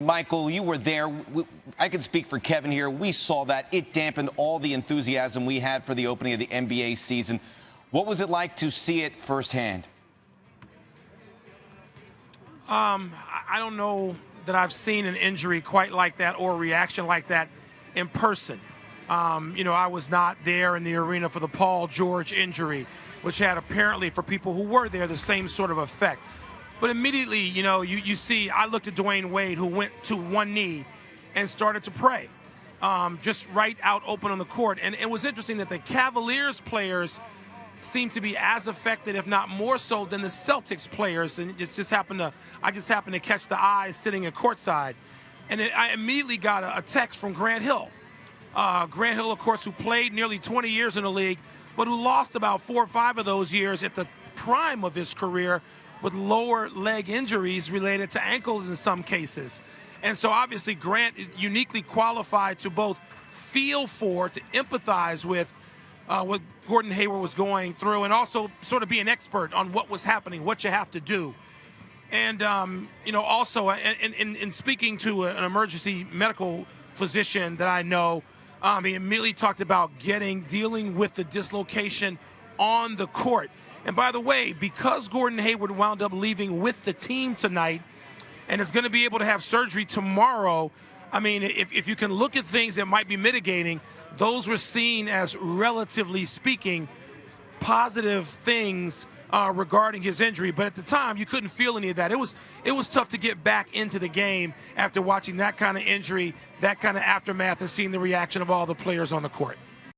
Michael, you were there. I can speak for Kevin here. We saw that. It dampened all the enthusiasm we had for the opening of the NBA season. What was it like to see it firsthand? I don't know that I've seen an injury quite like that or a reaction like that in person. I was not there in the arena for the Paul George injury, which had apparently, for people who were there, the same sort of effect. But immediately, you see, I looked at Dwayne Wade, who went to one knee and started to pray, just right out open on the court. And it was interesting that the Cavaliers players seemed to be as affected, if not more so, than the Celtics players. And I just happened to catch the eyes sitting at courtside. And I immediately got a text from Grant Hill. Grant Hill, of course, who played nearly 20 years in the league, but who lost about 4 or 5 of those years at the prime of his career with lower leg injuries related to ankles in some cases. And so obviously Grant is uniquely qualified to both feel for, to empathize with what Gordon Hayward was going through, and also sort of be an expert on what was happening, what you have to do. And, also in speaking to an emergency medical physician that I know, he immediately talked about dealing with the dislocation on the court. And by the way, because Gordon Hayward wound up leaving with the team tonight and is going to be able to have surgery tomorrow, I mean, if you can look at things that might be mitigating, those were seen as, relatively speaking, positive things regarding his injury. But at the time, you couldn't feel any of that. It was tough to get back into the game after watching that kind of injury, that kind of aftermath, and seeing the reaction of all the players on the court.